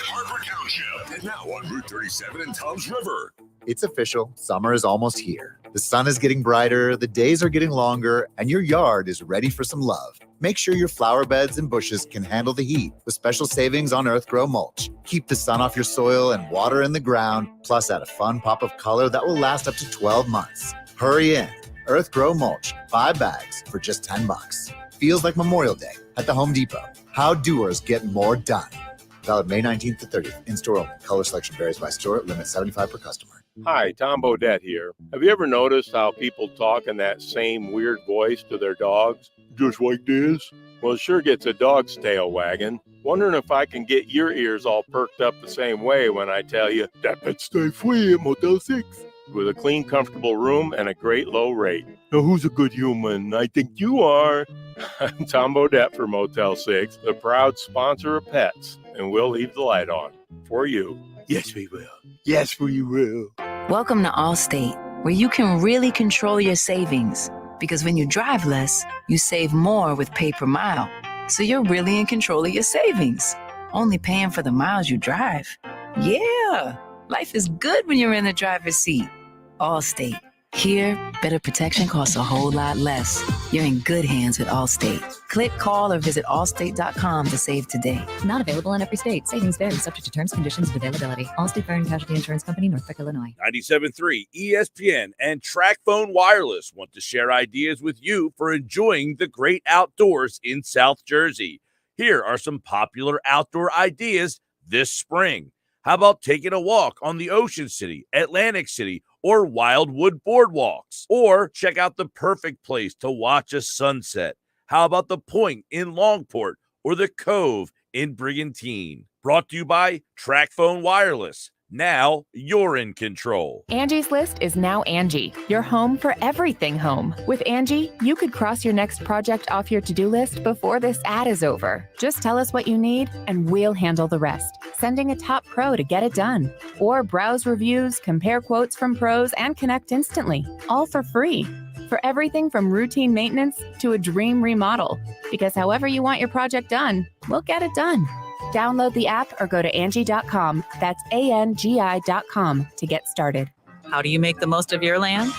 Harper Township, and now on Route 37 in Toms River.
It's official. Summer is almost here. The sun is getting brighter, the days are getting longer, and your yard is ready for some love. Make sure your flower beds and bushes can handle the heat with special savings on Earthgrow mulch. Keep the sun off your soil and water in the ground, plus add a fun pop of color that will last up to 12 months. Hurry in. Earthgrow mulch, 5 bags for just $10. Feels like Memorial Day at the Home Depot. How doers get more done. Valid May 19th to 30th. In-store only. Color selection varies by store. Limit 75 per customer.
Hi, Tom Bodette here. Have you ever noticed how people talk in that same weird voice to their dogs? Just like this? Well, it sure gets a dog's tail wagging. Wondering if I can get your ears all perked up the same way when I tell you that pets stay free at Motel 6. With a clean, comfortable room and a great low rate. Now, who's a good human? I think you are. I'm Tom Bodette for Motel 6, the proud sponsor of pets, and we'll leave the light on for you. Yes, we will. Yes, we will.
Welcome to Allstate, where you can really control your savings. Because when you drive less, you save more with pay per mile. So you're really in control of your savings, only paying for the miles you drive. Yeah, life is good when you're in the driver's seat. Allstate. Here, better protection costs a whole lot less. You're in good hands with Allstate. Click, call, or visit allstate.com to save today.
Not available in every state. Savings vary, subject to terms, conditions, and availability. Allstate Fire and Casualty Insurance Company, Norfolk, Illinois.
97.3 ESPN and TrackPhone Wireless want to share ideas with you for enjoying the great outdoors in South Jersey. Here are some popular outdoor ideas this spring. How about taking a walk on the Ocean City, Atlantic City, or Wildwood boardwalks? Or check out the perfect place to watch a sunset. How about the Point in Longport or the Cove in Brigantine? Brought to you by TrackPhone Wireless. Now you're in control.
Angie's List is now Angie, your home for everything home. With Angie, you could cross your next project off your to-do list before this ad is over. Just tell us what you need and we'll handle the rest. Sending a top pro to get it done. Or browse reviews, compare quotes from pros, and connect instantly. All for free. for everything from routine maintenance to a dream remodel. Because however you want your project done, we'll get it done. Download the app or go to Angie.com. That's ANGI.com to get started.
How do you make the most of your land?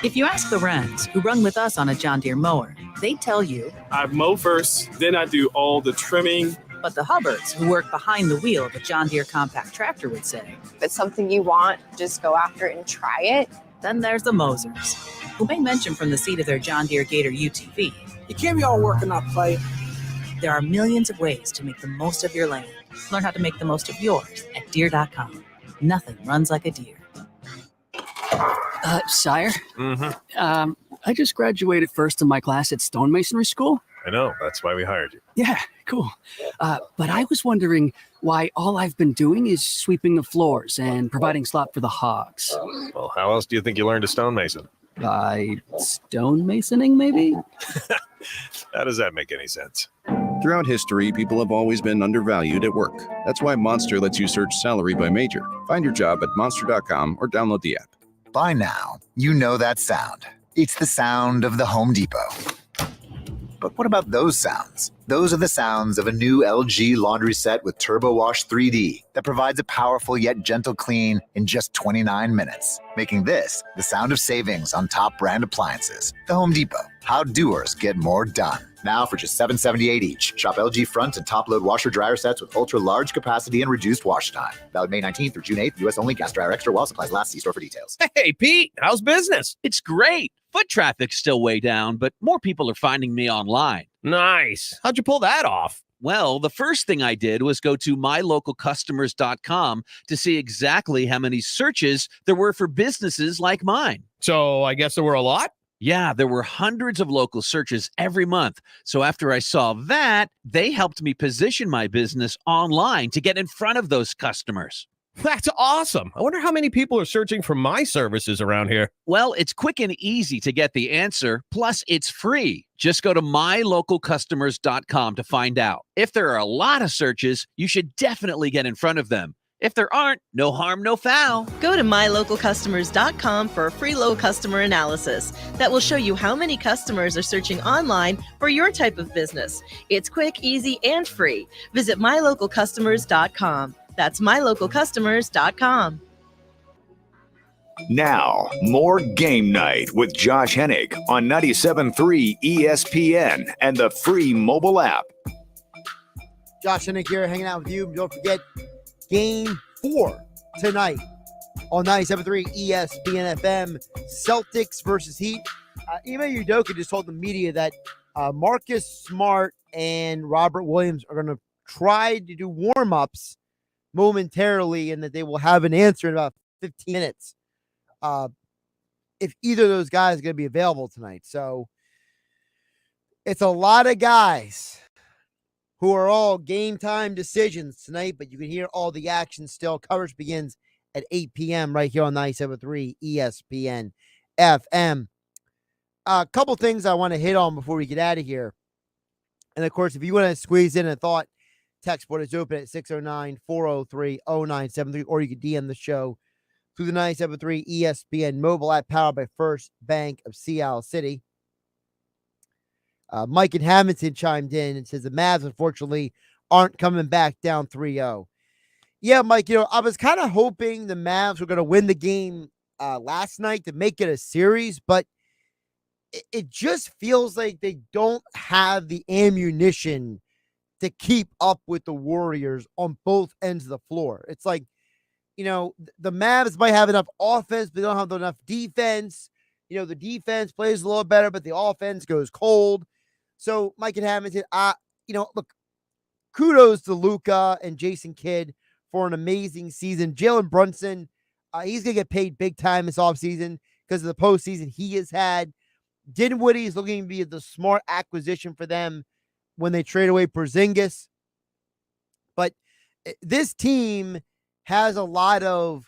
If you ask the Wrens, who run with us on a John Deere mower, they tell you,
I mow first, then I do all the trimming.
But the Hubbards, who work behind the wheel of a John Deere compact tractor, would say,
If it's something you want, just go after it and try it.
Then there's the Mosers, who may mention from the seat of their John Deere Gator UTV.
You can't be all work and not play.
There are millions of ways to make the most of your land. Learn how to make the most of yours at Deere.com. Nothing runs like a Deere.
Sire?
Mm-hmm.
I just graduated first in my class at stonemasonry school.
I know. That's why we hired you.
Yeah, cool. But I was wondering why all I've been doing is sweeping the floors and providing slop for the hogs.
Well, how else do you think you learned to stonemason?
By stonemasoning, maybe?
How does that make any sense?
Throughout history, people have always been undervalued at work. That's why Monster lets you search salary by major. Find your job at monster.com or download the app.
By now, you know that sound. It's the sound of the Home Depot. But what about those sounds? Those are the sounds of a new LG laundry set with Turbo Wash 3D that provides a powerful yet gentle clean in just 29 minutes, making this the sound of savings on top brand appliances. The Home Depot. How doers get more done. Now for just $7.78 each. Shop LG front and top load washer dryer sets with ultra large capacity and reduced wash time. Valid May 19th through June 8th. US only. Gas dryer extra while supplies last. See store for details.
Hey, Pete, how's business? It's great. Foot traffic's still way down, but more people are finding me online. Nice. How'd you pull that off? Well, the first thing I did was go to mylocalcustomers.com to see exactly how many searches there were for businesses like mine. So I guess there were a lot? Yeah, there were hundreds of local searches every month. So after I saw that, they helped me position my business online to get in front of those customers. That's awesome. I wonder how many people are searching for my services around here. Well, it's quick and easy to get the answer. Plus, it's free. Just go to mylocalcustomers.com to find out. If there are a lot of searches, you should definitely get in front of them. If there aren't, no harm, no foul.
Go to mylocalcustomers.com for a free low customer analysis that will show you how many customers are searching online for your type of business. It's quick, easy, and free. Visit mylocalcustomers.com. That's mylocalcustomers.com.
Now, more Game Night with Josh Hennig on 97.3 ESPN and the free mobile app.
Josh Hennig here hanging out with you. Don't forget, Game 4 tonight on 97.3 ESPN FM. Celtics versus Heat. Ime Udoka just told the media that Marcus Smart and Robert Williams are going to try to do warm-ups momentarily and that they will have an answer in about 15 minutes if either of those guys is going to be available tonight. So it's a lot of guys who are all game time decisions tonight, but you can hear all the action still. Coverage begins at 8 p.m. right here on 97.3 ESPN FM. A couple things I want to hit on before we get out of here. And, of course, if you want to squeeze in a thought, text board is open at 609-403-0973, or you can DM the show through the 97.3 ESPN mobile app powered by First Bank of Seattle City. Mike in Hamilton chimed in and says the Mavs, unfortunately, aren't coming back down 3-0. Yeah, Mike, I was kind of hoping the Mavs were going to win the game last night to make it a series, but it just feels like they don't have the ammunition to keep up with the Warriors on both ends of the floor. It's like, the Mavs might have enough offense, but they don't have enough defense. The defense plays a little better, but the offense goes cold. So, Mike and Hamilton, look, kudos to Luka and Jason Kidd for an amazing season. Jalen Brunson, he's going to get paid big time this offseason because of the postseason he has had. Dinwiddie is looking to be the smart acquisition for them when they trade away Porzingis. But this team has a lot of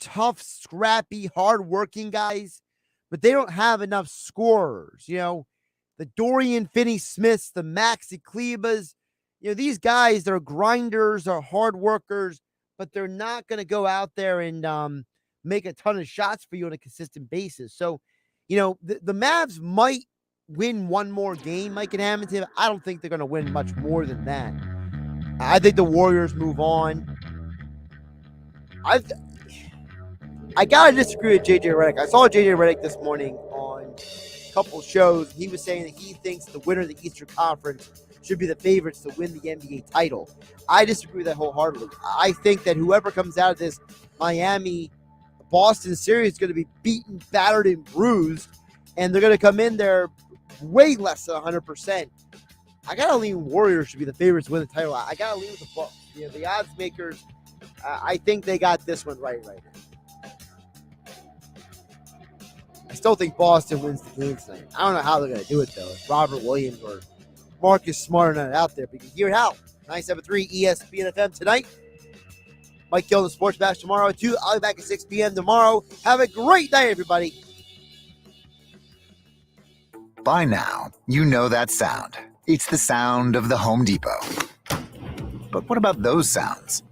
tough, scrappy, hardworking guys, but they don't have enough scorers. The Dorian Finney-Smiths, the Maxi Klebas, these guys, they're grinders, they're hard workers, but they're not going to go out there and make a ton of shots for you on a consistent basis. So, The Mavs might win one more game, Mike and Hamilton. I don't think they're going to win much more than that. I think the Warriors move on. I got to disagree with J.J. Redick. I saw J.J. Redick this morning on a couple shows. He was saying that he thinks the winner of the Eastern Conference should be the favorites to win the NBA title. I disagree with that wholeheartedly. I think that whoever comes out of this Miami-Boston series is going to be beaten, battered, and bruised, and they're going to come in there way less than 100%. I got to lean Warriors should be the favorites to win the title. I got to lean with the Bucks. The odds makers, I think they got this one right now. I still think Boston wins the game tonight. I don't know how they're going to do it, though. If Robert Williams or Marcus Smart are not out there. But you can hear it how. 97.3 ESPN FM tonight. Mike Gill, the Sports Bash tomorrow at 2. I'll be back at 6 p.m. tomorrow. Have a great night, everybody.
By now, you know that sound. It's the sound of the Home Depot. But what about those sounds?